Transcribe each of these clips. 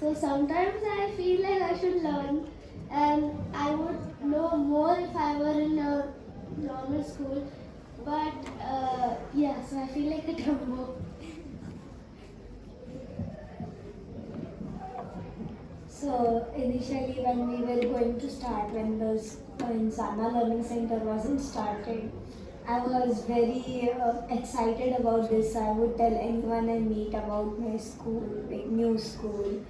So sometimes I feel like I should learn, and I would know more if I were in a normal school. But yeah, so I feel like I don't know. So initially when we were going to start, when the Insana Learning Center wasn't started, I was very excited about this. I would tell anyone I meet about my school, like new school.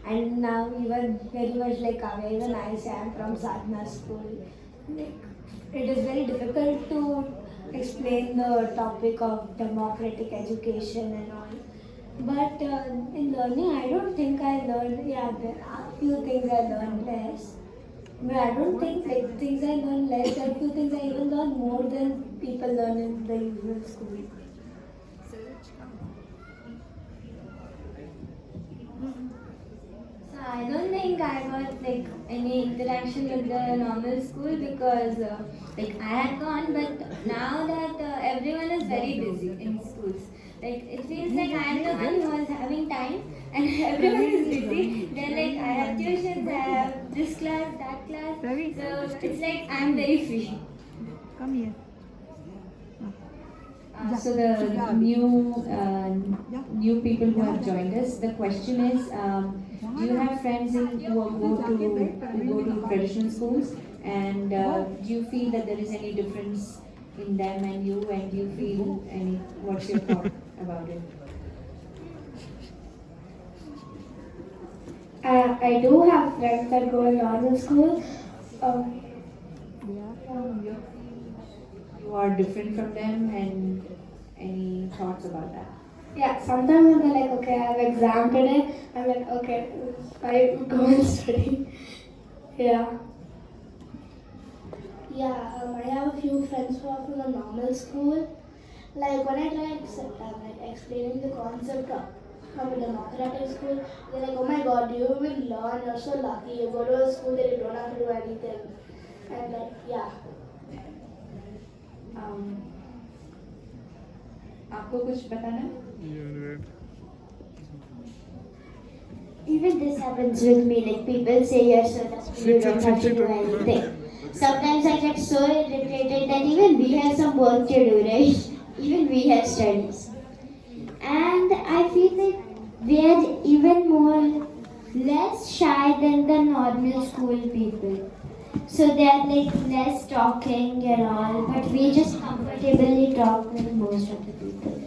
And now even very much like Kavya, even I say I'm from Sadhana school. Like, it is very difficult to explain the topic of democratic education and all. But in learning, I don't think I learned, yeah, there are few things I learned less. But I don't think like things I learned less, there are few things I even learned more than people learn in the usual school. So I don't think I got like any interaction with the normal school because like I had gone, but now that everyone is very busy in schools, like it feels like I am the one who is having time and everyone is busy. They're like I have tuitions, I have this class, that class. So it's like I am very free. Come here. So the new people who have joined us, the question is, do you have friends who go to traditional schools, and do you feel that there is any difference in them and you, and do you feel any? What's your thought about it? I do have friends that go in normal school. You are different from them, and any thoughts about that? Yeah, sometimes when they're like, okay, I have exam today, I'm like, okay, I go and study. Yeah. Yeah, I have a few friends who are from a normal school. Like when I try like explaining the concept of a democratic school, they're like, oh my god, do you even learn? You're so lucky. You go to a school that you don't have to do anything. And like, yeah. आपको कुछ बताना? Even this happens with me, like people say you're so lucky, you don't have to do anything. Sometimes I get so irritated that even we have some work to do, right? Even we have studies. And I feel like we are even more less shy than the normal school people. So they are like less talking and all, but we just comfortably talk with most of the people.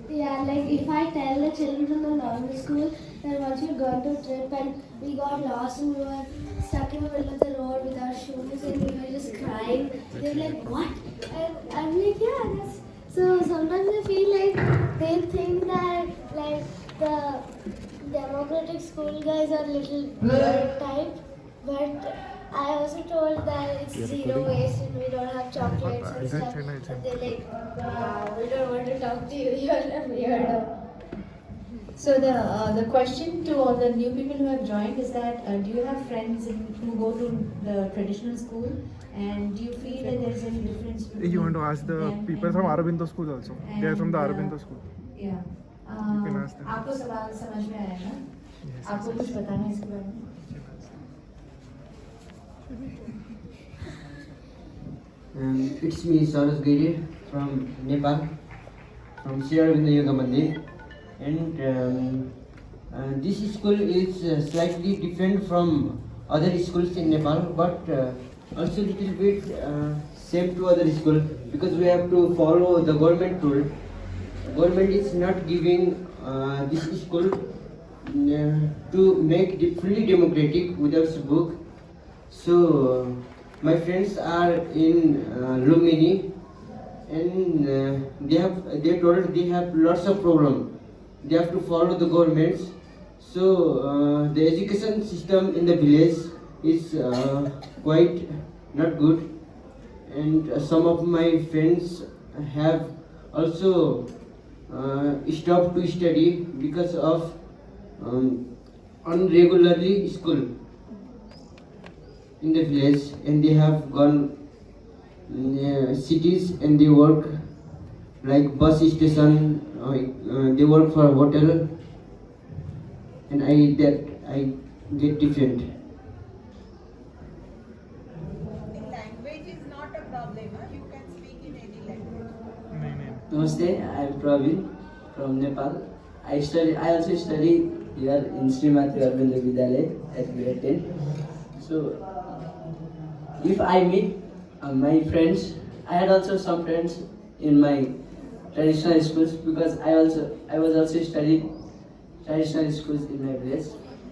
Yeah, like if I tell the children from the normal school that once we got to a trip and we got lost and we were stuck in the middle of the road with our shoes and we were just crying, they're like, what? And I'm like, yeah, that's... So sometimes I feel like they think that like the democratic school guys are little weird type, but I also told that it's zero waste and we don't have chocolates and stuff. And they're like, wow, we don't want to talk to you, you're a weirdo. So the question to all the new people who have joined is that do you have friends who go to the traditional school, and do you feel that there is any difference between You want to ask the people from Aurobindo school also. They are from the Aurobindo school. Yeah. You can ask them. आपको सवाल समझ में आया ना? आपको कुछ बताना है इसके बारे में? It's me, Saras Giri from Nepal, from Sri Aurobindo Yoga Mandir. And this school is slightly different from other schools in Nepal, but also a little bit same to other schools because we have to follow the government rule. Government is not giving this school to make it fully democratic without book. So my friends are in Lumini, and they told they have lots of problem. They have to follow the governments. So the education system in the village is quite not good, and some of my friends have also stopped to study because of unregularly school in the village, and they have gone cities and they work like bus station, they work for hotel, and I get different. The language is not a problem. Huh? You can speak in any language. नहीं नहीं Namaste, I am Praveen from Nepal. I also study here in Srimati Arvind Vidyalaya at grade 10. So, if I meet my friends, I had also some friends in my traditional schools because I was also studying traditional schools in my village.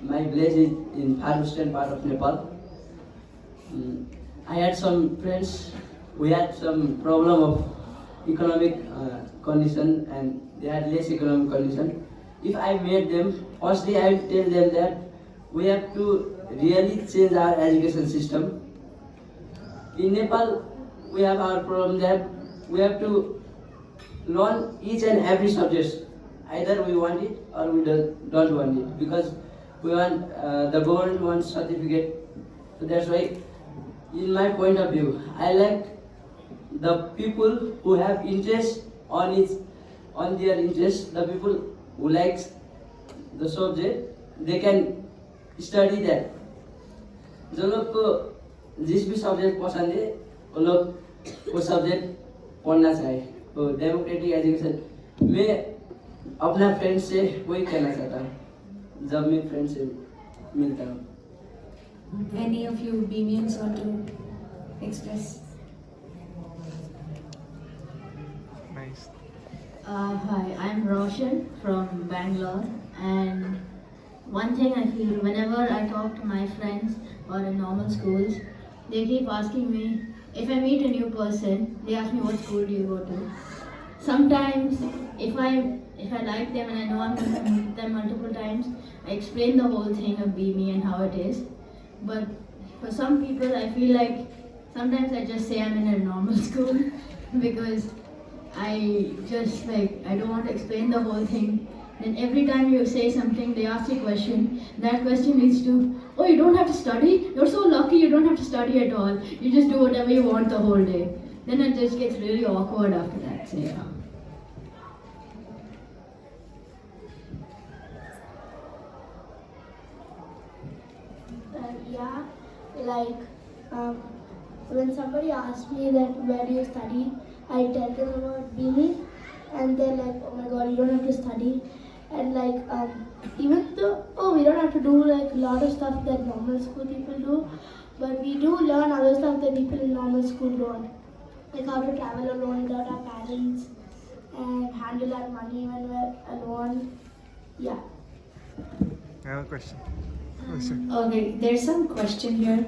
My village is in far western part of Nepal. I had some friends who had some problem of economic condition and they had less economic condition. If I met them, firstly I will tell them that we have to really change our education system. In Nepal, we have our problem that we have to learn each and every subject. Either we want it or we don't want it because we want the government wants certificate. So that's why, in my point of view, I like the people who have interest on their interest. The people who likes the subject, they can study that. जो लोग को जिस भी subject पसंद है वो लोग वो सब्जेक्ट पढ़ना चाहे तो डेमोक्रेटिक एजुकेशन मैं अपना फ्रेंड से वही कहना चाहता हूँ जब मैं फ्रेंड से मिलता हूँ. Any of you Beamians want to express? nice. Hi, I'm Roshan from Bangalore, and one thing I feel whenever I talk to my friends or in normal schools, they keep asking me if I meet a new person. They ask me what school do you go to. Sometimes, if I like them and I know I'm going to meet them multiple times, I explain the whole thing of BME and how it is. But for some people, I feel like sometimes I just say I'm in a normal school because I just I don't want to explain the whole thing. Then every time you say something, they ask you a question. That question leads to, oh, you don't have to study? You're so lucky you don't have to study at all. You just do whatever you want the whole day. Then it just gets really awkward after that. So yeah. Yeah, like when somebody asks me that where do you study, I tell them about BME and they're like, oh my god, you don't have to study. And even though, we don't have to do like a lot of stuff that normal school people do, but we do learn other stuff that people in normal school don't. Like how to travel alone without our parents and handle our money when we're alone. Yeah. I have a question. Okay, there's some question here.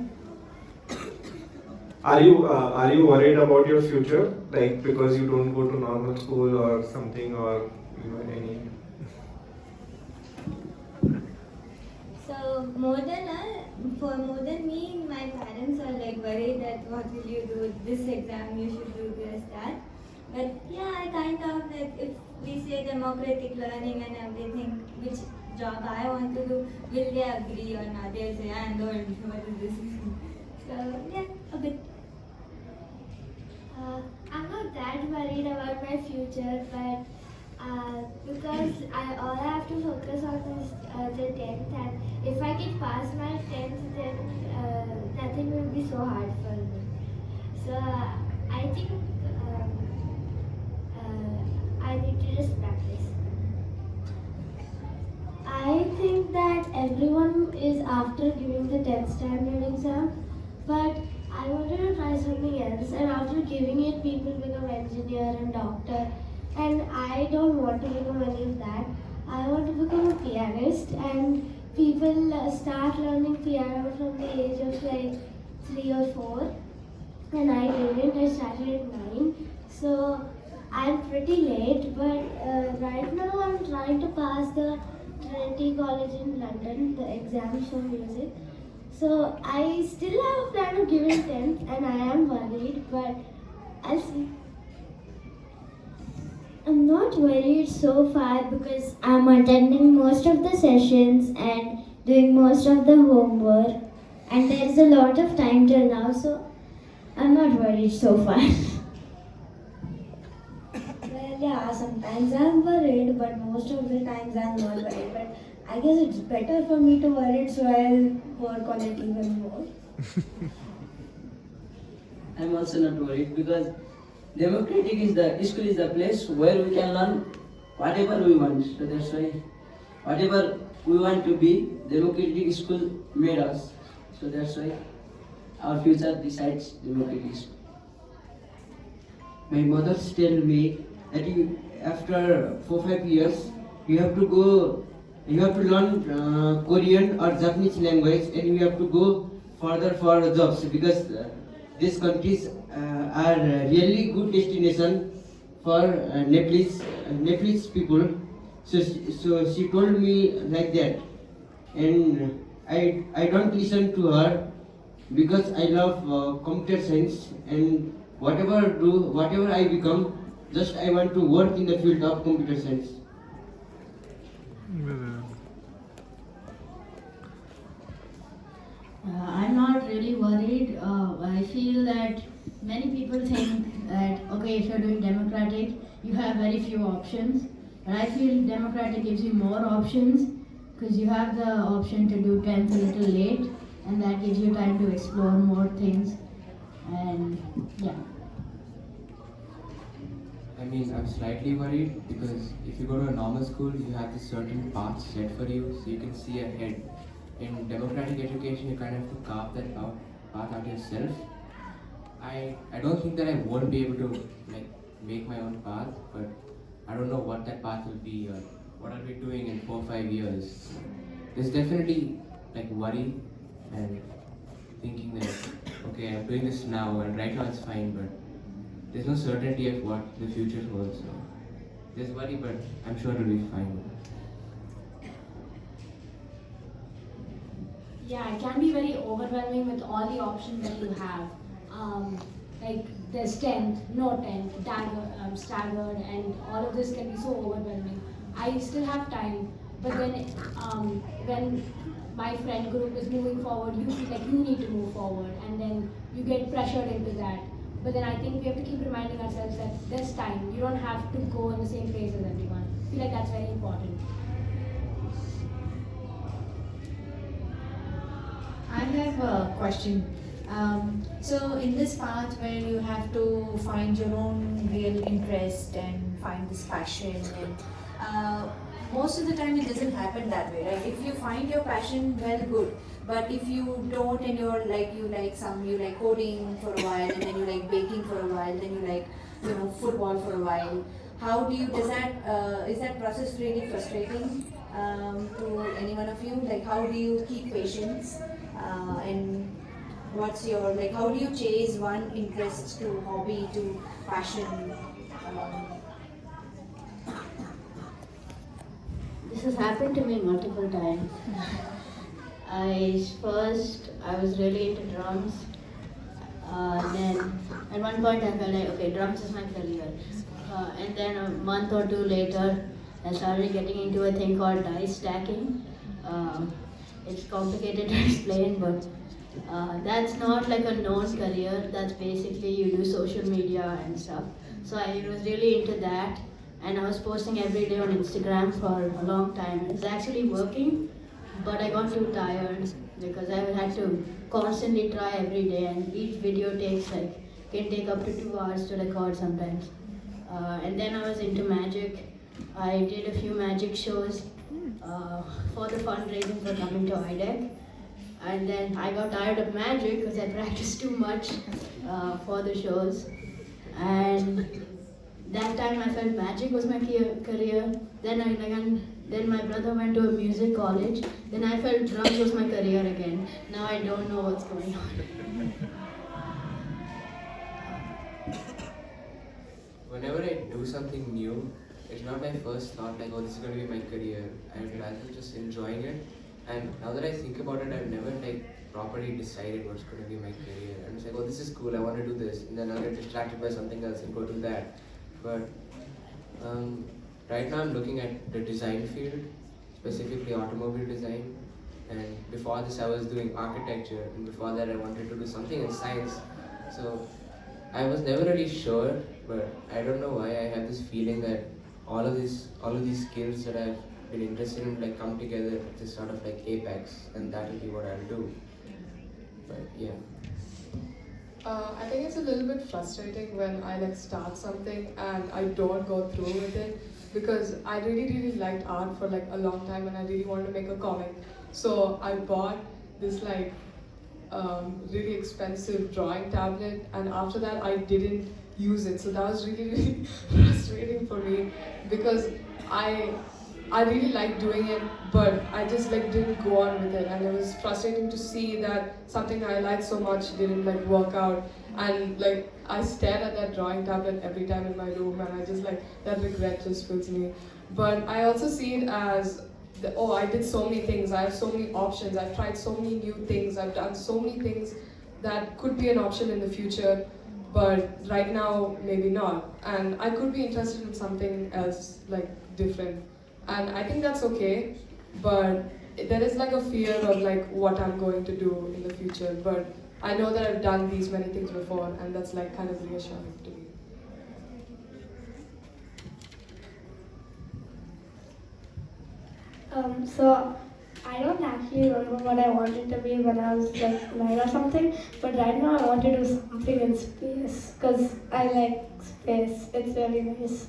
Are you worried about your future, like because you don't go to normal school or something, or any? So more than me, my parents are like worried that what will you do this exam, you should do this, that. But yeah, I kind of like if we say democratic learning and everything, which job I want to do, will they agree or not? They'll say, I don't know what is this. So yeah, a bit. I'm not that worried about my future, but because all I have to focus on is the 10th, and if I can pass my 10th, then nothing will be so hard for me. So I think I need to just practice. I think that everyone is after giving the 10th standard exam, but I wanted to try something else, and after giving it, people become engineer and doctor, and I don't want to become any of that. I want to become a pianist, and people start learning piano from the age of like 3 or 4, and I didn't. I started at 9, so I'm pretty late. But right now, I'm trying to pass the Trinity College in London, the exams for music. So I still have a plan of giving 10th, and I am worried, but I'll see. I'm not worried so far because I'm attending most of the sessions and doing most of the homework, and there's a lot of time till now, so I'm not worried so far. Well, yeah, sometimes I'm worried, but most of the times I'm not worried. But I guess it's better for me to worry, so I'll work on it even more. I'm also not worried because school is the place where we can learn whatever we want. So that's why whatever we want to be, democratic school made us. So that's why our future decides democratic school. My mother tell me that after 4-5 years, you have to go, you have to learn Korean or Japanese language, and you have to go further for jobs because these countries are really good destination for Nepalese people. So she told me like that, and I don't listen to her because I love computer science, and whatever I become, just I want to work in the field of computer science. I'm not really worried. I feel that many people think that, okay, if you're doing democratic, you have very few options. But I feel democratic gives you more options because you have the option to do 10th a little late, and that gives you time to explore more things. And yeah. I mean, I'm slightly worried because if you go to a normal school, you have this certain path set for you, so you can see ahead. In democratic education, you kind of have to carve that path out yourself. I don't think that I won't be able to like make my own path, but I don't know what that path will be or what I'll be doing in 4 or 5 years. There's definitely like worry and thinking that okay, I'm doing this now and right now it's fine, but there's no certainty of what the future holds. So there's worry, but I'm sure it'll be fine. Yeah, it can be very overwhelming with all the options that you have. Like there's 10th, no 10th, staggered, and all of this can be so overwhelming. I still have time, but then when my friend group is moving forward, you feel like you need to move forward, and then you get pressured into that. But then I think we have to keep reminding ourselves that there's time. You don't have to go in the same pace as everyone. I feel like that's very important. I have a question. So in this path where you have to find your own real interest and find this passion, and most of the time it doesn't happen that way, right? If you find your passion, well, good. But if you don't, and you like coding for a while, and then you like baking for a while, then you like football for a while. How do you is that process really frustrating to any one of you? Like, how do you keep patience? And what's your how do you chase one interest to hobby to passion? This has happened to me multiple times. I was really into drums. Then at one point I felt like, okay, drums is my career. And then a month or two later, I started getting into a thing called dice stacking. It's complicated to explain, but that's not like a known career. That's basically you do social media and stuff. So I was really into that, and I was posting every day on Instagram for a long time. It's actually working, but I got too tired because I had to constantly try every day, and each video can take up to 2 hours to record sometimes. And then I was into magic. I did a few magic shows for the fundraising for coming to IDEC. And then I got tired of magic because I practiced too much for the shows. And that time I felt magic was my career. Then my brother went to a music college. Then I felt drums was my career again. Now I don't know what's going on. Whenever I do something new, it's not my first thought like, oh, this is going to be my career. I'd rather just enjoying it. And now that I think about it, I've never properly decided what's going to be my career. And it's like, oh, this is cool, I want to do this. And then I'll get distracted by something else and go do that. But right now I'm looking at the design field, specifically automobile design. And before this I was doing architecture, and before that I wanted to do something in science. So I was never really sure, but I don't know why I have this feeling that all of these skills that I've been interested in like come together to sort of like apex, and that will be what I'll do. But yeah. I think it's a little bit frustrating when I like start something and I don't go through with it, because I really liked art for like a long time and I really wanted to make a comic. So I bought this like really expensive drawing tablet, and after that I didn't use it. So that was really frustrating for me, because I really liked doing it, but I just like didn't go on with it, and it was frustrating to see that something I liked so much didn't like work out, and like I stared at that drawing tablet every time in my room, and I just like that regret just fills me. But I also see it as oh, I did so many things, I have so many options, I've tried so many new things, I've done so many things that could be an option in the future, but right now maybe not, and I could be interested in something else like different, and I think that's okay. But there is like a fear of like what I'm going to do in the future, but I know that I've done these many things before, and that's like kind of reassuring to me. So I don't actually remember what I wanted to be when I was like 9 or something, but right now I want to do something in space because I like space. It's really nice.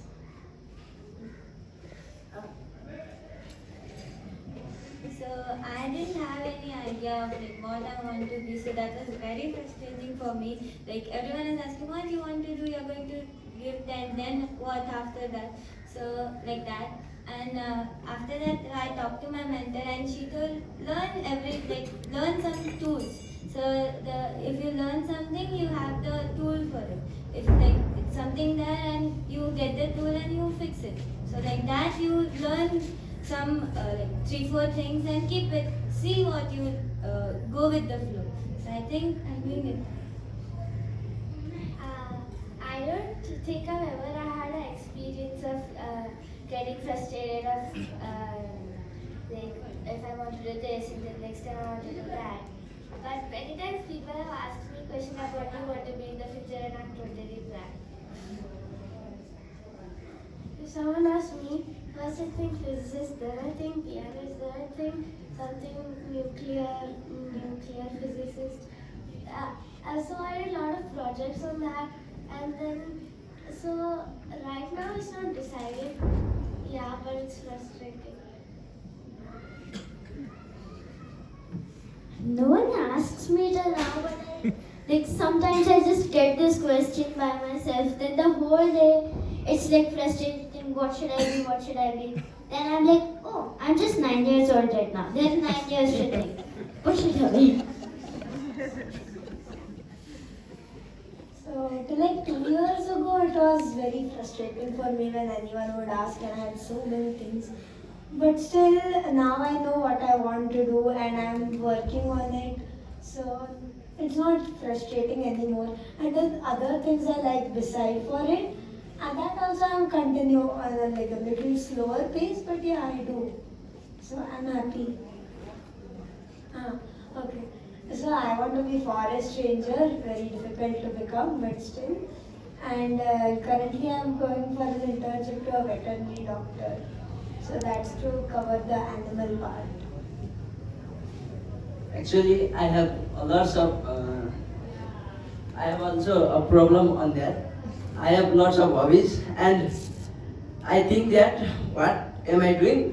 So I didn't have any idea of like what I want to be, so that was very frustrating for me. Like everyone is asking what you want to do, you're going to give that, then what after that? So like that. And after that I talked to my mentor and she told learn some tools. So if you learn something, you have the tool for it. If like it's something there and you get the tool and you fix it. So like that you learn some like 3-4 things and keep it. See what you go with the flow. So I think I'm doing it. I don't think I've ever had an experience of getting frustrated of like if I want to do this and then next time I want to do that. But many times people have asked me questions about what you want to be in the future and I'm totally blank. If someone asks me, first I think physicist, then I think pianist, then I think something nuclear physicist. So I did a lot of projects on that, and then so right now it's not decided. Yeah, but it's frustrating. No one asks me till now, but like sometimes I just get this question by myself. Then the whole day it's like frustrating. What should I be? What should I be? Then I'm like, oh, I'm just 9 years old right now. There's 9 years to think. What should I be? So, like 2 years ago, it was very frustrating for me when anyone would ask, and I had so many things. But still, now I know what I want to do, and I'm working on it. So, it's not frustrating anymore. And then other things I like beside for it, and that also I'm continue on like a little slower pace. But yeah, I do. So I'm happy. Okay. So I want to be forest ranger, very difficult to become, but still. And currently I'm going for an internship to a veterinary doctor. So that's to cover the animal part. Actually, I have lots of, I have also a problem on that. I have lots of hobbies and I think that what am I doing?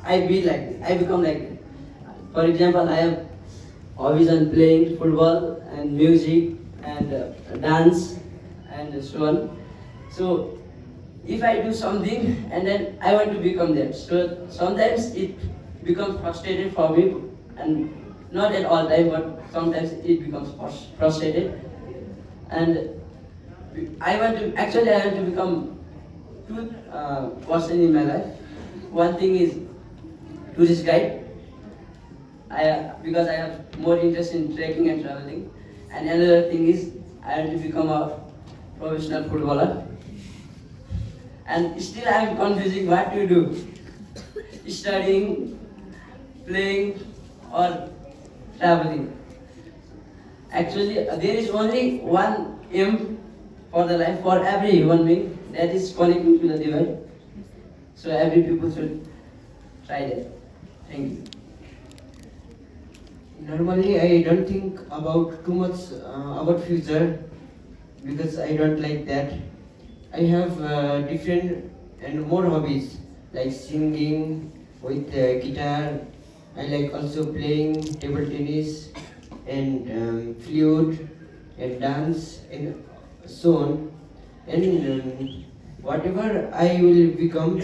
I become like that. For example, I have hobbies on playing football and music and dance and so on. So if I do something and then I want to become that. So sometimes it becomes frustrating for me, and not at all time, but sometimes it becomes frustrated. And I want to become two person in my life. One thing is tourist guide. Because I have more interest in trekking and traveling. And another thing is I want to become a professional footballer. And still I am confusing what to do. Studying, playing, or traveling. Actually, there is only one aim for the life for every human being, that is connecting to the divine. So every people should try that. Thank you. Normally, I don't think about too much about future because I don't like that. I have different and more hobbies like singing with guitar. I like also playing table tennis and flute and dance and so on. And whatever I will become,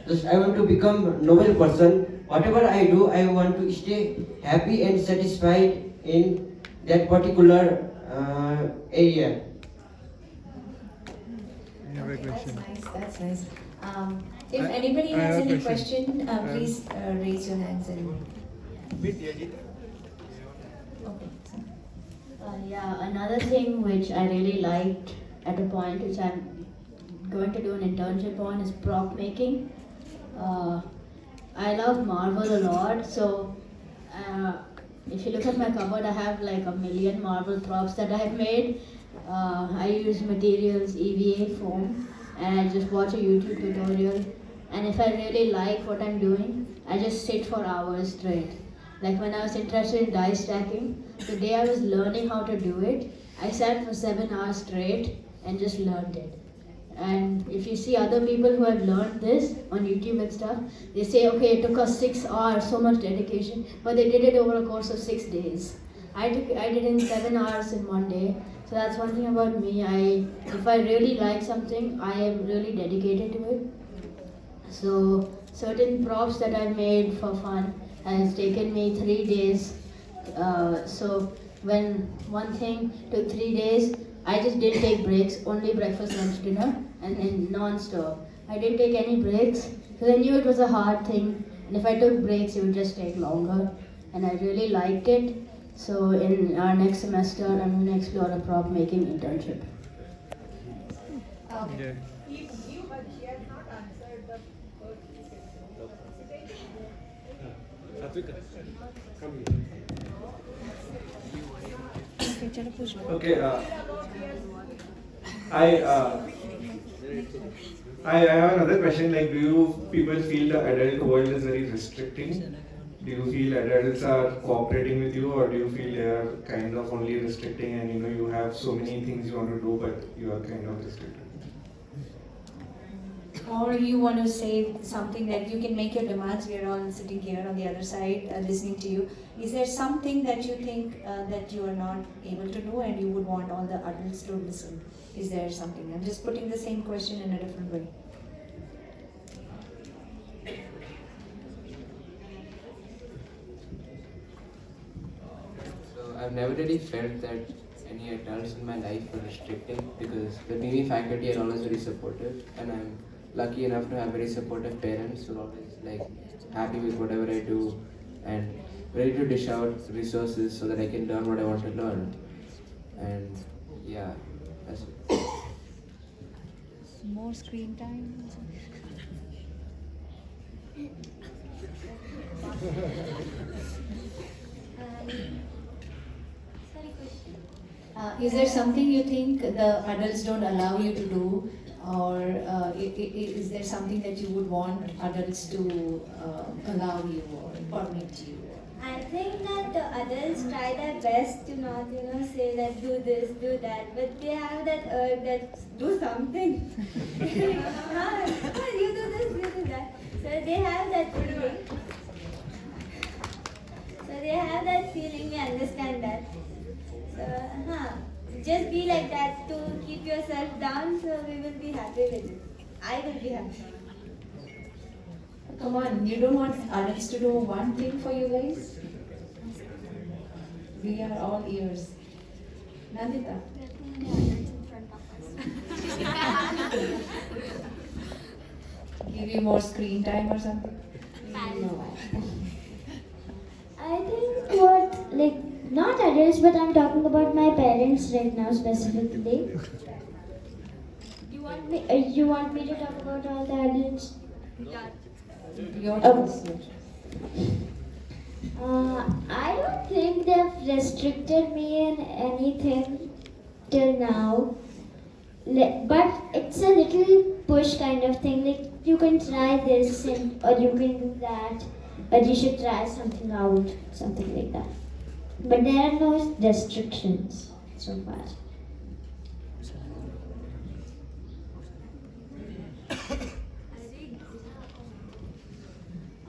just I want to become noble person. Whatever I do, I want to stay happy and satisfied in that particular area. You have a That's question. nice. That's nice. If I- anybody I has have a any question. question, please raise your hands and. Okay. Yeah, another thing which I really liked at a point, which I'm going to do an internship on, is prop making. I love Marvel a lot, so if you look at my cupboard, I have like a million Marvel props that I've made. I use materials, EVA, foam, and I just watch a YouTube tutorial. And if I really like what I'm doing, I just sit for hours straight. Like when I was interested in die stacking, the day I was learning how to do it, I sat for 7 hours straight and just learned it. And if you see other people who have learned this on YouTube and stuff, they say, okay, it took us 6 hours, so much dedication, but they did it over a course of 6 days. I did it in 7 hours in one day. So that's one thing about me. If I really like something, I am really dedicated to it. So certain props that I made for fun has taken me 3 days. So when one thing took 3 days, I just didn't take breaks, only breakfast, lunch, dinner, and then non-stop. I didn't take any breaks because I knew it was a hard thing, and if I took breaks, it would just take longer. And I really liked it. So in our next semester, I'm going to explore a prop making internship. Okay. But she has not answered the first. Okay. I have another question. Like, do you people feel the adult world is very restricting? Do you feel adults are cooperating with you, or do you feel they are kind of only restricting, and you have so many things you want to do, but you are kind of restricted? Or you want to say something that you can make your demands. We are all sitting here on the other side listening to you. Is there something that you think that you are not able to do and you would want all the adults to listen? Is there something? I'm just putting the same question in a different way. So I've never really felt that any adults in my life were restricting, because the BB faculty are always very supportive, and I'm lucky enough to have very supportive parents who are always happy with whatever I do and ready to dish out resources so that I can learn what I want to learn. And yeah, that's it. More screen time. Is there something you think the adults don't allow you to do, or is there something that you would want adults to allow you or permit you? I think that the adults try their best to not, say that do this, do that, but they have that urge that do something. You do this, you do that. So they have that feeling. We understand that. So, just be like that to keep yourself down, so we will be happy with it. I will be happy. Come on, you don't want adults to do one thing for you guys? We are all ears. Nandita. Give you more screen time or something? No. I think not adults, but I'm talking about my parents right now specifically. You want me to talk about all the adults? Your choice. I don't think they've restricted me in anything till now. But it's a little push kind of thing. Like, you can try this or you can do that, or you should try something out, something like that. But there are no restrictions so far.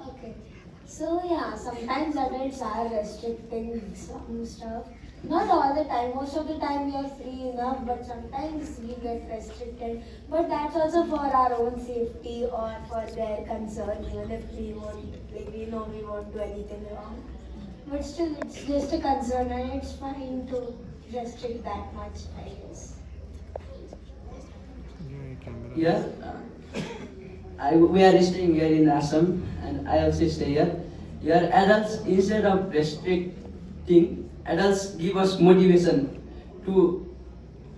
Okay. So yeah, sometimes adults are restricting some stuff. Not all the time. Most of the time we are free enough, but sometimes we get restricted. But that's also for our own safety or for their concern. Even if we won't, like we know we won't do anything wrong. But still, it's just a concern, and it's fine to restrict that much, I guess. Yes, we are staying here in Assam, and I also stay here. Here, adults, instead of restricting, adults give us motivation to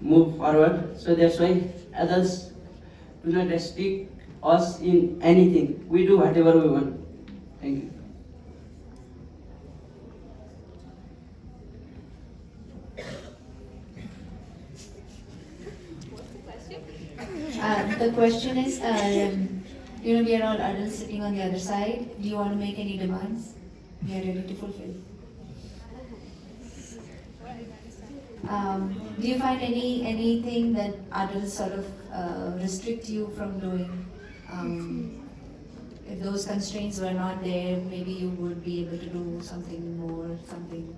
move forward. So that's why adults do not restrict us in anything. We do whatever we want. Thank you. The question is, we are all adults sitting on the other side. Do you want to make any demands? We are ready to fulfill. Do you find anything that adults sort of restrict you from doing? If those constraints were not there, maybe you would be able to do something more, something.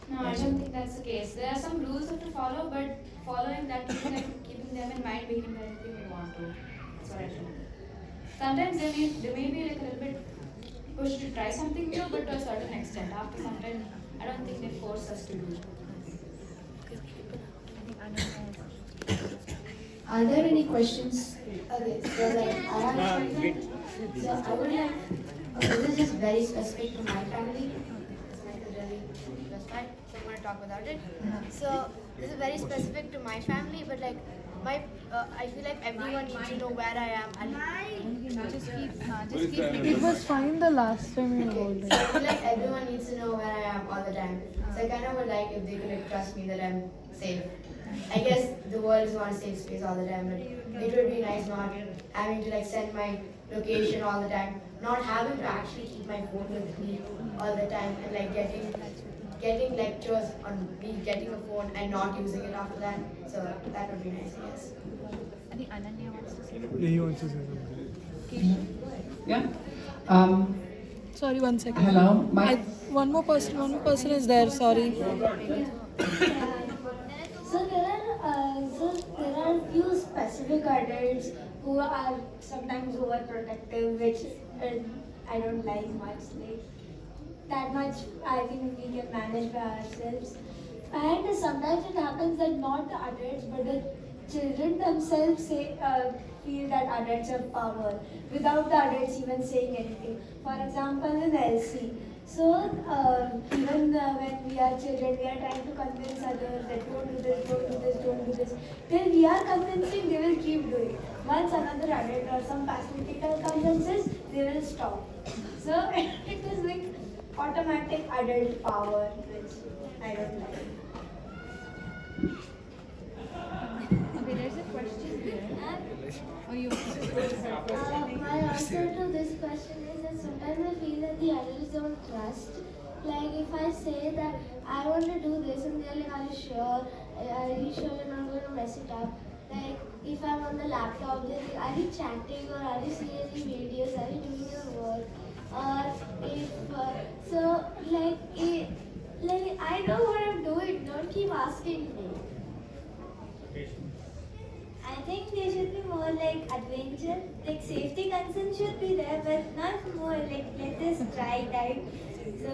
No, I don't think that's the case. There are some rules you have to follow, but following that, keeping them in mind, we can do anything we want to. That's what I think. Sometimes they may be like a little bit pushed to try something new, but to a certain extent. After some time, I don't think they force us to do it. Are there any questions? Okay, so like I have a question. So I would like, this is just very specific to my family. It's like really specified, so I'm going to talk about it. So this is very specific to my family, but like I feel like everyone needs to know where I am. And just keep. It was fine the last time you rolled So I feel like everyone needs to know where I am all the time. So I kind of would like if they could like, trust me that I'm safe. I guess the world is not a safe space all the time, but it would be nice not having to like send my location all the time, not having to actually keep my phone with me all the time, and like getting lectures on me getting a phone and not using it after that. So that would be nice, I guess. I think Ananya wants to say Yeah, he wants to say something. Yeah. Sorry, 1 second. Hello. One more person is there. Sorry. So there are few specific adults who are sometimes overprotective, which I don't like much. Like that much, I think we can manage by ourselves. And sometimes it happens that not the adults, but the children themselves feel that adults have power without the adults even saying anything. For example, in LC. So even when we are children, we are trying to convince others that don't do this, don't do this, don't do this. Till we are convincing, they will keep doing. Once another adult or some facilitator comes and says, they will stop. So it is like automatic adult power, which I don't like. Okay, there's a question here. Oh, you My answer to this question is that sometimes I feel that the adults don't trust. Like if I say that I want to do this and they're like, are you sure? Are you sure you're not going to mess it up? Like if I'm on the laptop, they're like, are you chatting or are you seeing any videos? Are you doing your work? Or if like I know what I'm doing. Don't keep asking me. I think there should be more like adventure, like safety concerns should be there, but not more like let us try type. So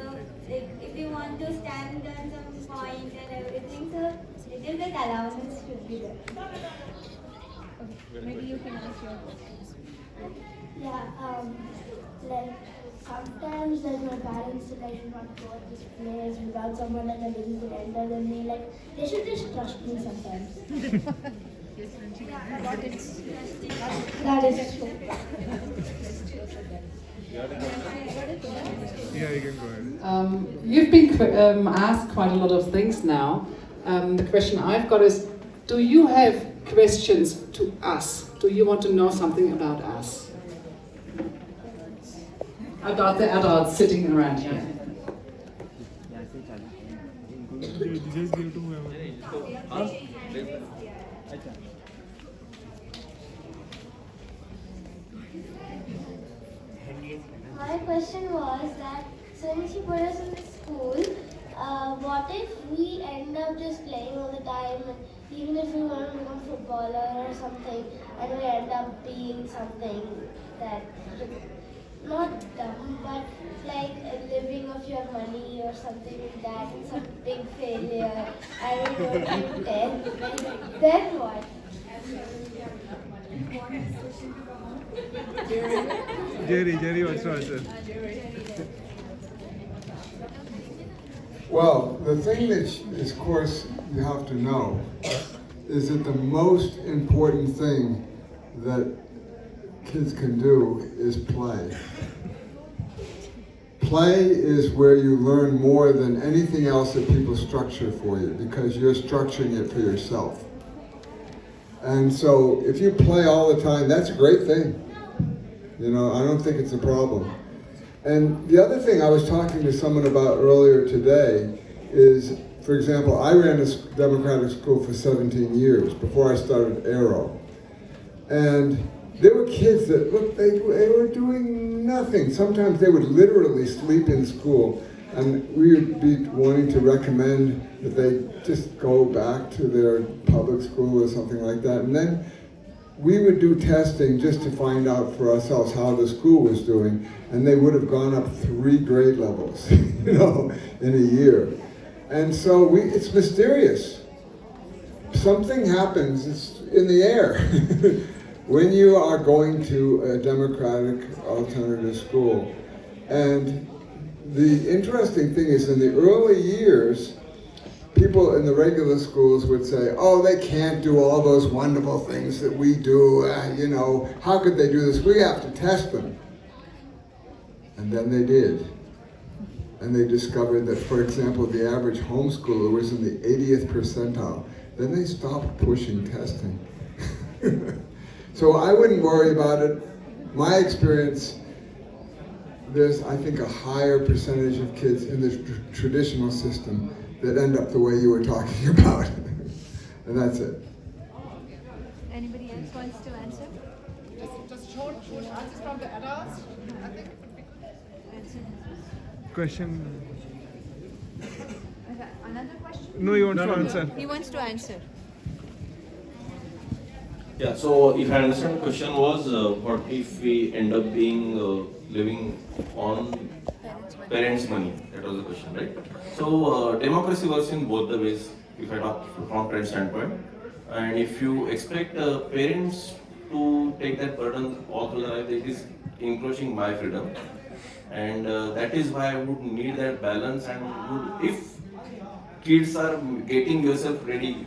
if you want to stand on some point and everything, so little bit allowance should be there. Okay, maybe you can ask your questions. Yeah, like sometimes like my parents say I should not go at this place without someone like a little bit elder than me. Like they should just trust me sometimes. But it's That is true. Yeah, you can go ahead. You've been asked quite a lot of things now. The question I've got is, do you have questions to us? Do you want to know something about us? about the adults sitting around here. Just give to whoever. My question was that since you put us in the school, what if we end up just playing all the time, even if we want to become footballer or something, and we end up being something that not dumb, but like living off your money or something like that, and some big failure, and we don't do 10, then what? Jerry wants to answer. Well, the thing that, of course, you have to know is that the most important thing that kids can do is play. Play is where you learn more than anything else that people structure for you, because you're structuring it for yourself. And so if you play all the time, that's a great thing. You know, I don't think it's a problem. And the other thing I was talking to someone about earlier today is, for example, I ran a democratic school for 17 years before I started Aero. And there were kids that, look, they were doing nothing. Sometimes they would literally sleep in school, and we would be wanting to recommend that they just go back to their public school or something like that. And then we would do testing just to find out for ourselves how the school was doing, and they would have gone up 3 grade levels, you know, in a year. And so it's mysterious. Something happens, it's in the air. When you are going to a democratic alternative school. And the interesting thing is, in the early years, people in the regular schools would say, oh, they can't do all those wonderful things that we do, you know, how could they do this? We have to test them. And then they did. And they discovered that, for example, the average homeschooler was in the 80th percentile. Then they stopped pushing testing. So I wouldn't worry about it. My experience, there's, I think, a higher percentage of kids in the traditional system that end up the way you were talking about. And that's it. Anybody else wants to answer? Just short answers from the adults. I think it would be good. Question. Okay, another question? No, he wants to answer. He wants to answer. Yeah, so if I understand the question was, what if we end up being living on parents' money? That was the question, right? So democracy works in both the ways, if I talk from parent standpoint. And if you expect parents to take that burden all through their life, it is encroaching my freedom. And that is why I would need that balance. And if kids are getting yourself ready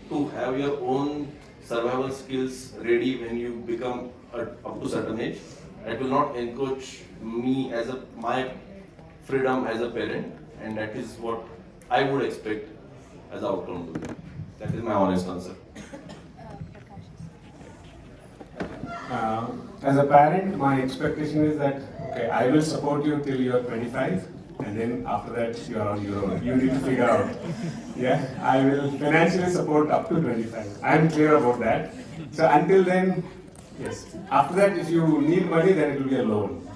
to have your own survival skills ready when you become up to certain age, that will not encroach me as my freedom as a parent, and that is what I would expect as an outcome to be. That is my honest answer. As a parent, my expectation is that, okay, I will support you till you are 25, and then after that you are on your own. You need to figure out. Yeah, I will financially support up to 25. I am clear about that. So until then, yes. After that, if you need money, then it will be a loan.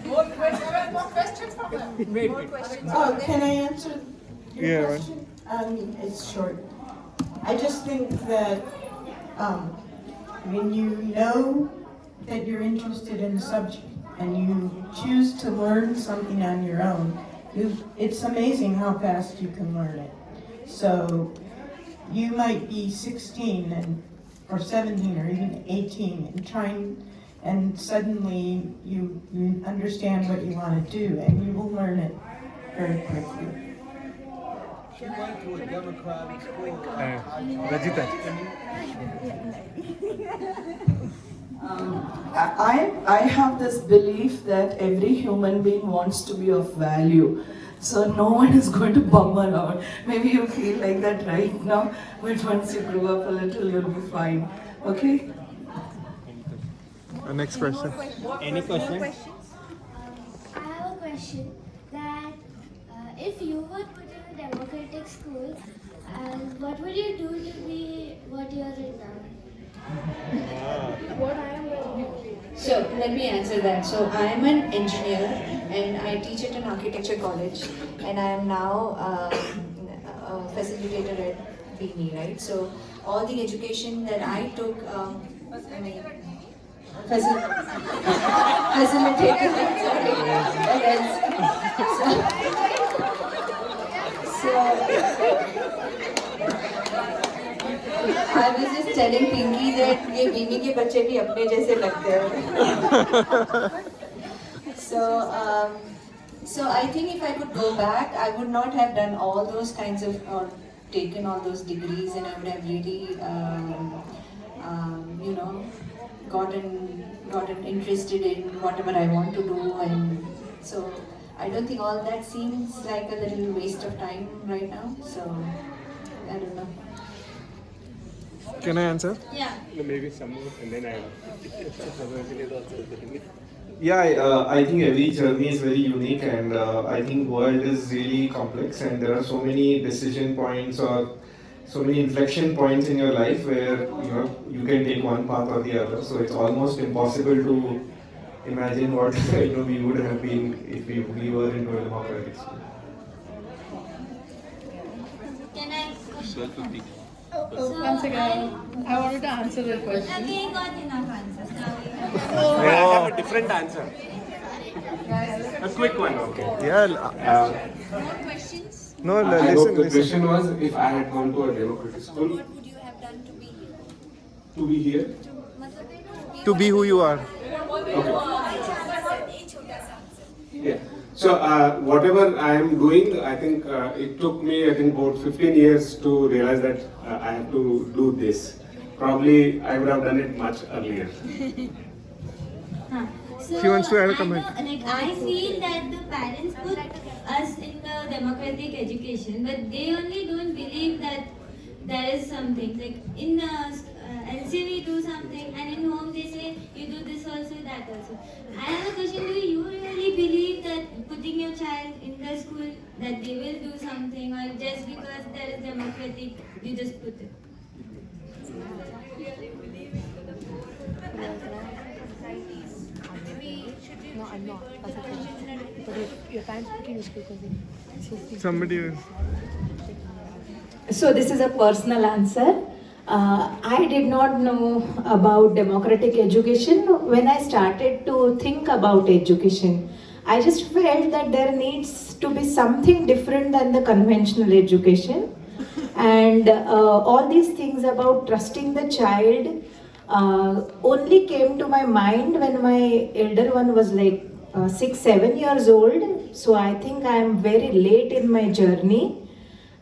More questions from them. More questions. Oh, can I answer your question? It's short. I just think that when you know that you're interested in the subject and you choose to learn something on your own, it's amazing how fast you can learn it. So you might be 16 or 17 or even 18 and suddenly you understand what you want to do, and you will learn it very quickly. She went to a democratic school. Rajita. I have this belief that every human being wants to be of value. So no one is going to bum around. Maybe you feel like that right now, but once you grow up a little, you'll be fine. Okay? Next question. Any question? I have a question that if you were put in a democratic school, what would you do to be what you are in now? What I am going to do. So let me answer that. So I am an engineer and I teach at an architecture college, and I am now a facilitator at BME, right? So all the education that I took, facilitator, I was just telling Pinky that ये बीमी के बच्चे भी अपने जैसे लगते हैं. So I think if I could go back, I would not have done all those kinds of, or taken all those degrees, and I would have really, you know, gotten interested in whatever I want to do, and so I don't think all that seems like a little waste of time right now. So I don't know. Can I answer? Yeah. Maybe some more, and then I. Yeah, I think every journey is very unique, and I think world is really complex, and there are so many decision points or so many inflection points in your life where you can take one path or the other. So it's almost impossible to imagine what we would have been if we were into a democratic school. Can I? 12:50. Once again, I wanted to answer the question. Okay, got enough answers. Now we have. I have a different answer. A quick one, okay. Yeah. More questions? No, I hope listen, the listen. question was, if I had gone to a democratic school, What would you have done to be here? to be here. To be who you are. Yeah. So whatever I am doing, I think it took me, about 15 years to realize that I have to do this. Probably I would have done it much earlier. So She wants to add a I comment. know, I feel that the parents put us in the democratic education, but they only don't believe that there is something. Like in LC we do something, and in home they say you do this also, that also. I have a question: do you really believe that putting your child in the school that they will do something, or just because there is democratic you just put it? No, I'm not. But if your parents put you in school because Somebody is. So this is a personal answer. I did not know about democratic education when I started to think about education. I just felt that there needs to be something different than the conventional education. And all these things about trusting the child only came to my mind when my elder one was like 6-7 years old. So I think I am very late in my journey.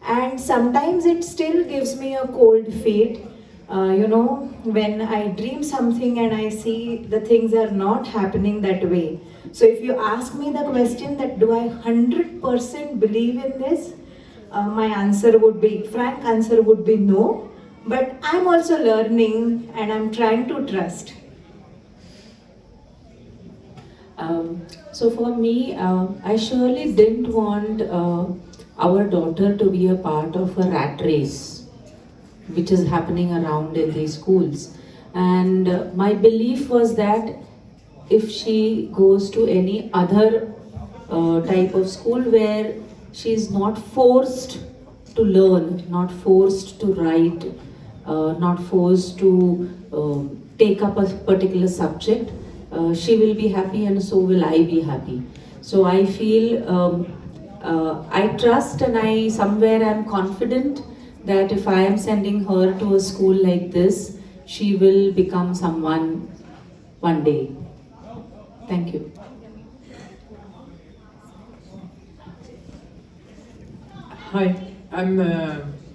And sometimes it still gives me a cold feet, when I dream something and I see the things are not happening that way. So if you ask me the question that do I 100% believe in this, my frank answer would be no. But I'm also learning and I'm trying to trust. So for me, I surely didn't want our daughter to be a part of a rat race which is happening around in these schools. And my belief was that if she goes to any other type of school where she is not forced to learn, not forced to write, not forced to take up a particular subject, she will be happy and so will I be happy. So I feel I trust and I somewhere am confident that if I am sending her to a school like this, she will become someone one day. Thank you. Hi, I'm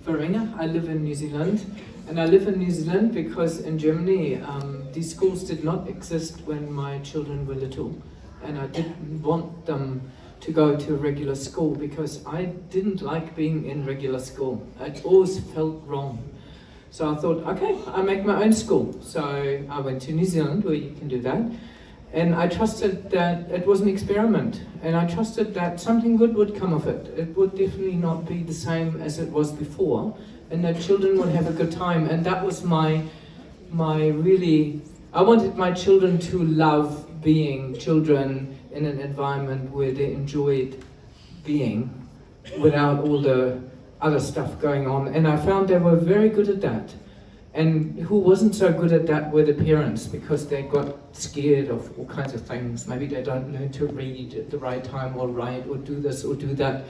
Verena. I live in New Zealand. And I live in New Zealand because in Germany, these schools did not exist when my children were little. And I didn't want them to go to a regular school because I didn't like being in regular school. It always felt wrong. So I thought, okay, I make my own school. So I went to New Zealand where you can do that. And I trusted that it was an experiment. And I trusted that something good would come of it. It would definitely not be the same as it was before. And that children would have a good time. And that was my really, I wanted my children to love being children in an environment where they enjoyed being without all the other stuff going on. And I found they were very good at that. And who wasn't so good at that were the parents, because they got scared of all kinds of things. Maybe they don't learn to read at the right time or write or do this or do that.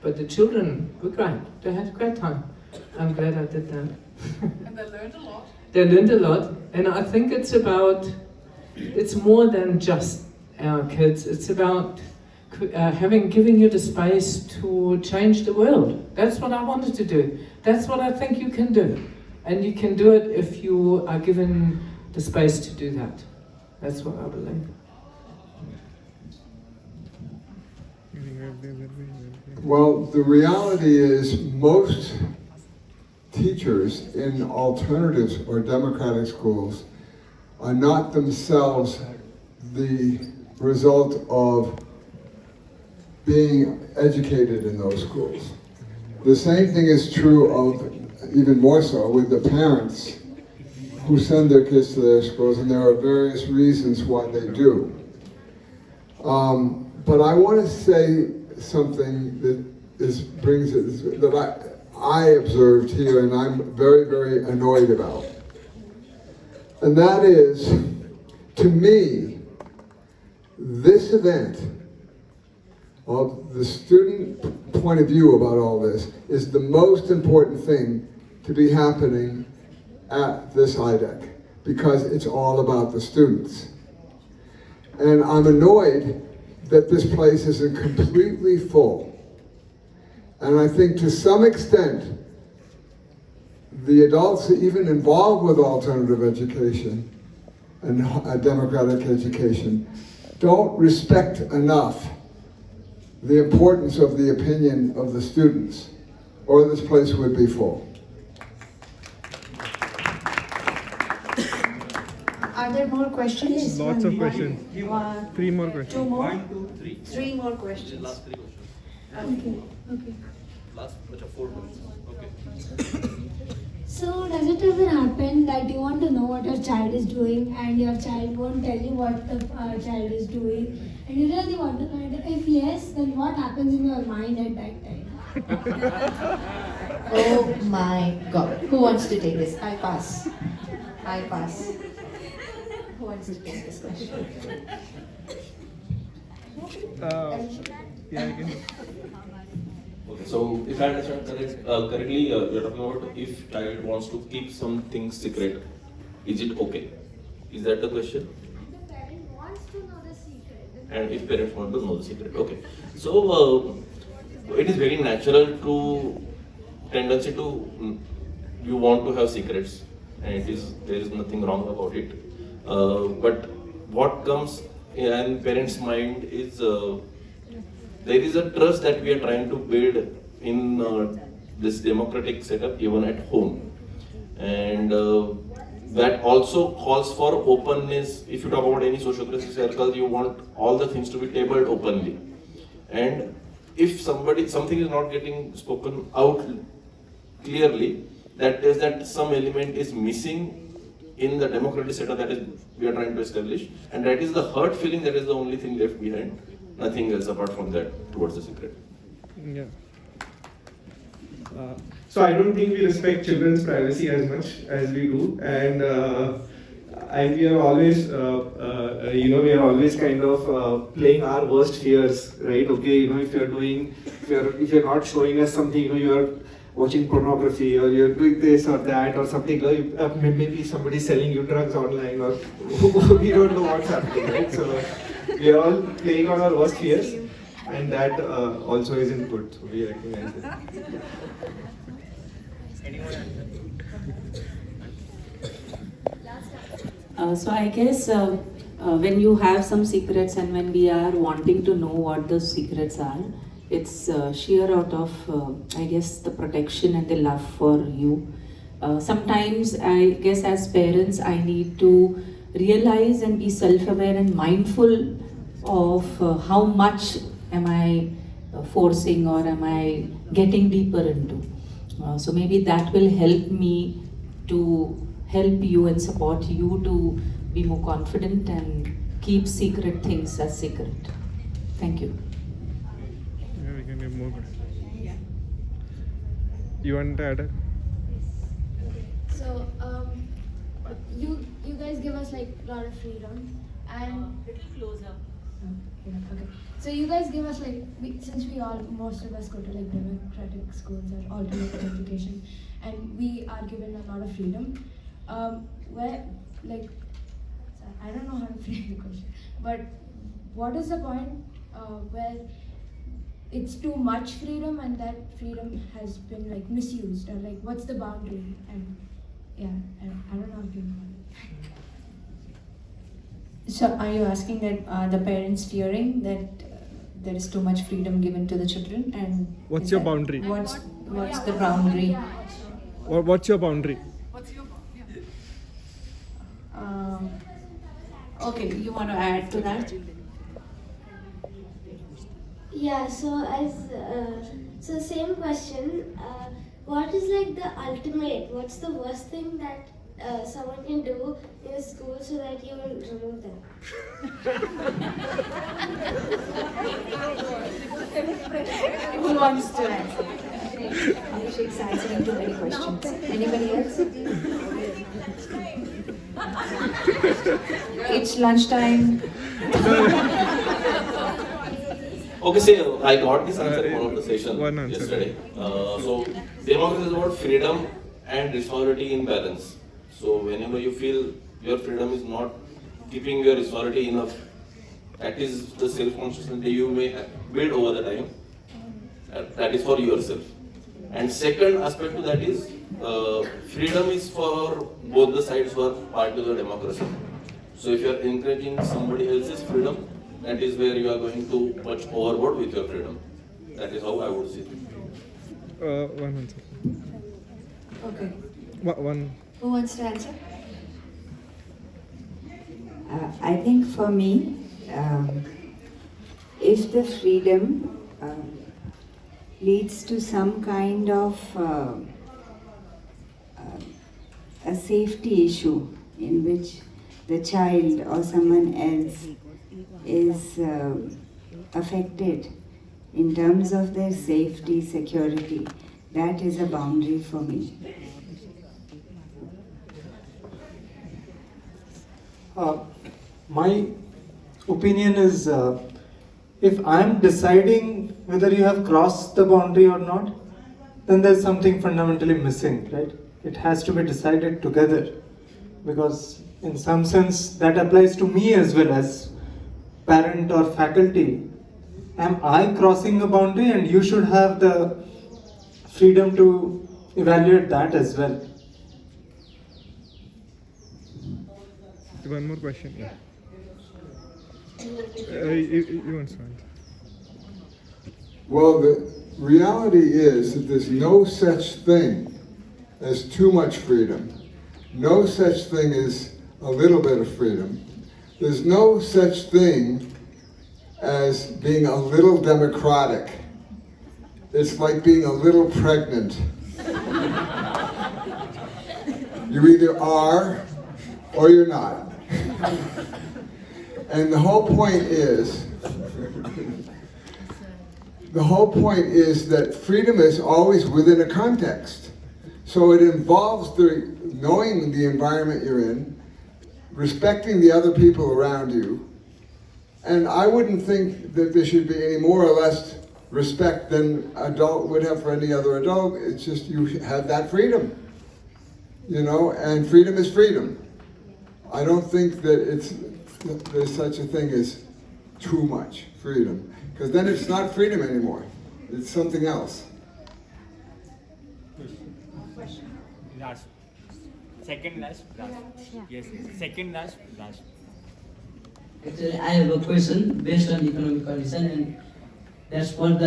But the children were great. They had a great time. I'm glad I did that. And they learned a lot. They learned a lot. And I think it's more than just our kids. It's about giving you the space to change the world. That's what I wanted to do. That's what I think you can do. And you can do it if you are given the space to do that. That's what I believe. Well, the reality is most teachers in alternatives or democratic schools are not themselves the result of being educated in those schools. The same thing is true of, even more so, with the parents who send their kids to their schools, and there are various reasons why they do. But I want to say something that I observed here, and I'm very, very annoyed about. And that is, to me, this event, of the student point of view about all this, is the most important thing to be happening at this IDEC, because it's all about the students. And I'm annoyed that this place isn't completely full. And I think to some extent, the adults even involved with alternative education and democratic education don't respect enough the importance of the opinion of the students, or this place would be full. Are there more questions? Lots of questions. Three more questions. Two more? 1, 2, 3. Three more questions. Last 3 questions. Okay. Last 4 questions. Okay. So does it ever happen that you want to know what your child is doing and your child won't tell you what the child is doing, and you really want to know? If yes, then what happens in your mind at that time? Oh my God. Who wants to take this? I pass. I pass. Who wants to take this question? Yeah, I can. Okay, so if I understand correctly, you're talking about if child wants to keep something secret, is it okay? Is that the question? The parent wants to know the secret. And if parents want to know the secret, okay. So it is very natural to tendency to you want to have secrets, and there is nothing wrong about it. But what comes in parents' mind is there is a trust that we are trying to build in this democratic setup even at home, and that also calls for openness. If you talk about any sociocracy circle, you want all the things to be tabled openly, and if something is not getting spoken out clearly, that is that some element is missing in the democratic setup that we are trying to establish, and that is the hurt feeling that is the only thing left behind. Nothing else apart from that towards the secret. Yeah. So I don't think we respect children's privacy as much as we do, and we are always, we are always kind of playing our worst fears, right? Okay, if you're not showing us something, you are watching pornography, or you're doing this or that or something, maybe somebody's selling you drugs online, or we don't know what's happening, right? So we are all playing on our worst fears, and that also isn't good, so we recognize it. So I guess when you have some secrets and when we are wanting to know what those secrets are, it's sheer out of, I guess, the protection and the love for you. sometimes I guess as parents I need to realize and be self-aware and mindful of how much am I forcing or am I getting deeper into. So maybe that will help me to help you and support you to be more confident and keep secret things as secret. Thank you. Yeah, we can give more questions. You want to add? So you guys give us like a lot of freedom and closer. okay. So you guys give us like since most of us go to like democratic schools or alternative education, and we are given a lot of freedom. Where like I don't know how to frame the question, but what is the point where it's too much freedom and that freedom has been like misused, or like what's the boundary? And yeah, I don't know how to. So are you asking that the parents fearing that there is too much freedom given to the children, and what's your boundary? What's the boundary? Or what's your boundary? Okay, you want to add to that? Yeah, so so same question. What is like the ultimate? What's the worst thing that someone can do in a school so that you will remove them? Who wants to answer? Abhishek's answering too many questions. Anybody else? It's lunchtime. Okay, so I got this answer in one of the sessions yesterday. So democracy is about freedom and responsibility in balance. So whenever you feel your freedom is not keeping your responsibility enough, that is the self-consciousness you may build over the time. That is for yourself. And second aspect to that is freedom is for both the sides who are part of the democracy. So if you are encouraging somebody else's freedom, that is where you are going to much overboard with your freedom. That is how I would see it. One answer. Okay. One. Who wants to answer? I think for me, if the freedom leads to some kind of a safety issue in which the child or someone else is affected in terms of their safety, security, that is a boundary for me. My opinion is if I'm deciding whether you have crossed the boundary or not, then there's something fundamentally missing, right? It has to be decided together, because in some sense that applies to me as well as parent or faculty. Am I crossing a boundary? And you should have the freedom to evaluate that as well. One more question. Yeah. You want to answer? Well, the reality is that there's no such thing as too much freedom. No such thing as a little bit of freedom. There's no such thing as being a little democratic. It's like being a little pregnant. You either are or you're not. And the whole point is that freedom is always within a context. So it involves knowing the environment you're in, respecting the other people around you, and I wouldn't think that there should be any more or less respect than an adult would have for any other adult. It's just you have that freedom, and freedom is freedom. I don't think that there's such a thing as too much freedom, because then it's not freedom anymore. It's something else. Last. Second last. Yes. Second last. Actually, I have a question based on economic condition, and that's for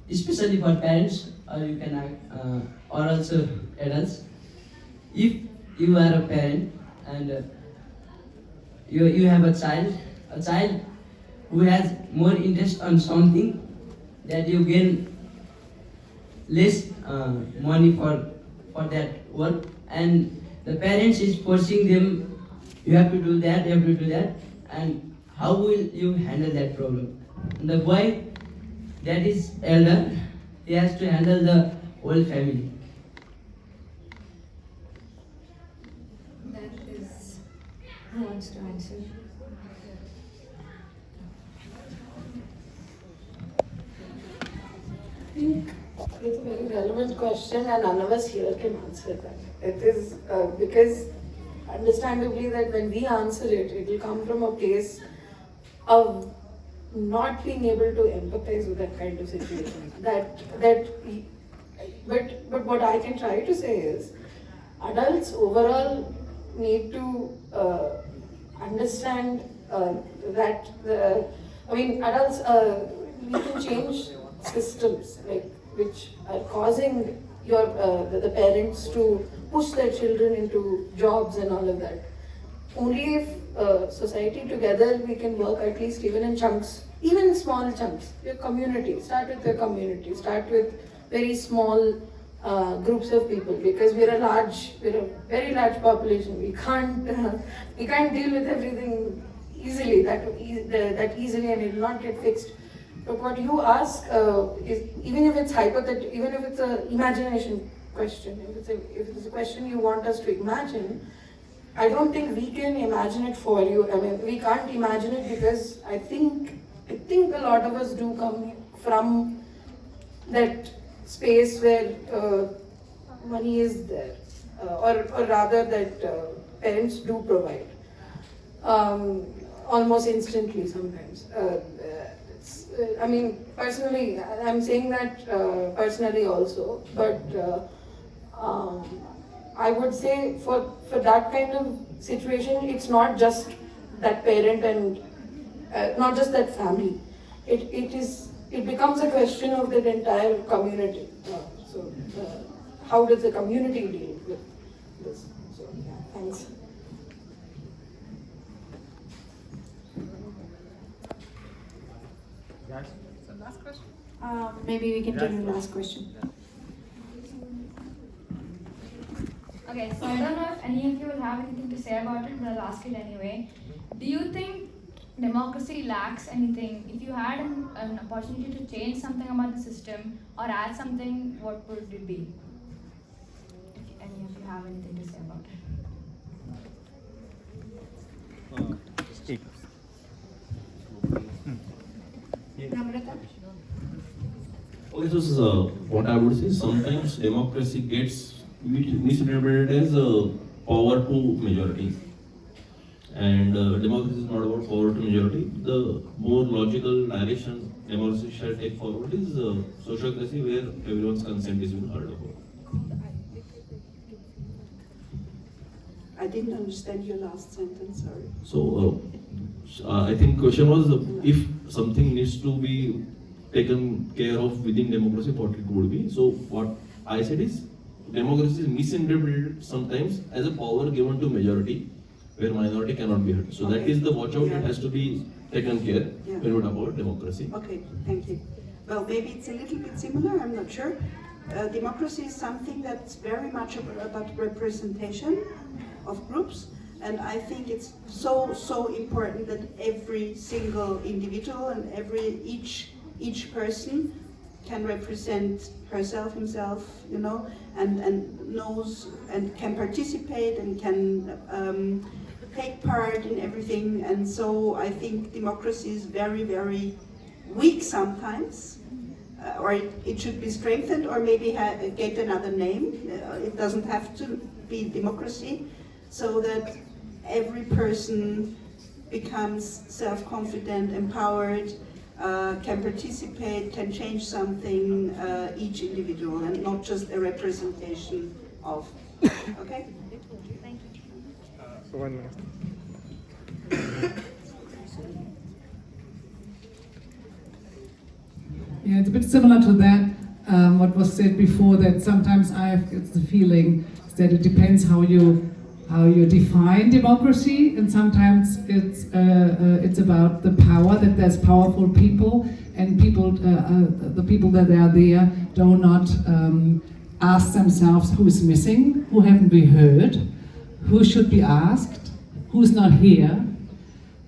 especially for parents, or you can or also adults. if you are a parent and you have a child who has more interest on something that you gain less money for that work, and the parents is forcing them, you have to do that, you have to do that, and how will you handle that problem? And the boy that is elder, he has to handle the whole family. That is, who wants to answer? I think it's a very relevant question, and none of us here can answer that. It is because understandably that when we answer it, it will come from a place of not being able to empathize with that kind of situation. But what I can try to say is, adults overall need to understand that adults need to change systems which are causing the parents to push their children into jobs and all of that. Only if society together we can work, at least even in chunks, even small chunks. Your community, start with your community, start with very small groups of people, because we're a very large population. We can't deal with everything easily, that easily, and it will not get fixed. But what you ask is, even if it's hypothetical, even if it's an imagination question, if it's a question you want us to imagine, I don't think we can imagine it for you. I mean, we can't imagine it because I think a lot of us do come from that space where money is there, or rather that parents do provide, almost instantly sometimes. Personally, I'm saying that personally also, but I would say for that kind of situation, it's not just that parent and not just that family. It becomes a question of that entire community. How does the community deal with this? So, yeah, thanks. So last question. Maybe we can take the last question. Okay, so I don't know if any of you will have anything to say about it, but I'll ask it anyway. Do you think democracy lacks anything? If you had an opportunity to change something about the system or add something, what would it be? If any of you have anything to say about it. Okay, so what I would say, sometimes democracy gets misinterpreted as power to majority. And democracy is not about power to majority. The more logical direction democracy shall take forward is sociocracy, where everyone's consent is being heard about. I didn't understand your last sentence, sorry. So I think question was, if something needs to be taken care of within democracy, what it would be. So what I said is, democracy is misinterpreted sometimes as a power given to majority, where minority cannot be heard. So that is the watch out that has to be taken care when we talk about democracy. Okay, thank you. Well, maybe it's a little bit similar, I'm not sure. Democracy is something that's very much about representation of groups, and I think it's so important that every single individual and each person can represent herself, himself, and knows and can participate and can take part in everything. And so I think democracy is very, very weak sometimes, or it should be strengthened, or maybe get another name. It doesn't have to be democracy, so that every person becomes self-confident, empowered, can participate, can change something, each individual, and not just a representation of. Okay? Thank you. So 1 minute. Yeah, it's a bit similar to that, what was said before, that sometimes I have the feeling that it depends how you define democracy, and sometimes it's about the power, that there's powerful people, and people, the people that are there do not ask themselves who's missing, who haven't we heard, who should be asked, who's not here.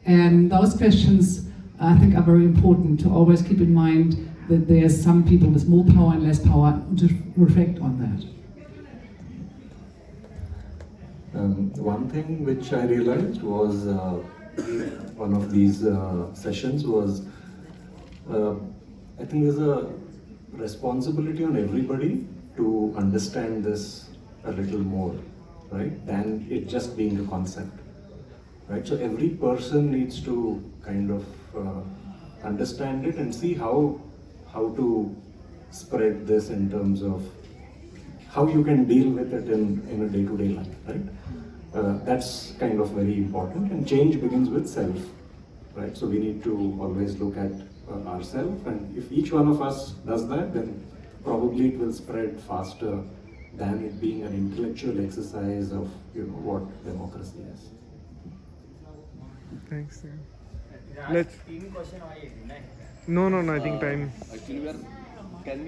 And those questions, I think, are very important to always keep in mind, that there's some people with more power and less power, to reflect on that. One thing which I realized was one of these sessions was I think there's a responsibility on everybody to understand this a little more, right, than it just being a concept, right? So every person needs to kind of understand it and see how to spread this in terms of how you can deal with it in a day-to-day life, right? That's kind of very important, and change begins with self, right? So we need to always look at ourselves, and if each one of us does that, then probably it will spread faster than it being an intellectual exercise of, you know, what democracy is. Thanks. Let's. No, I think time. Actually, we are. Can we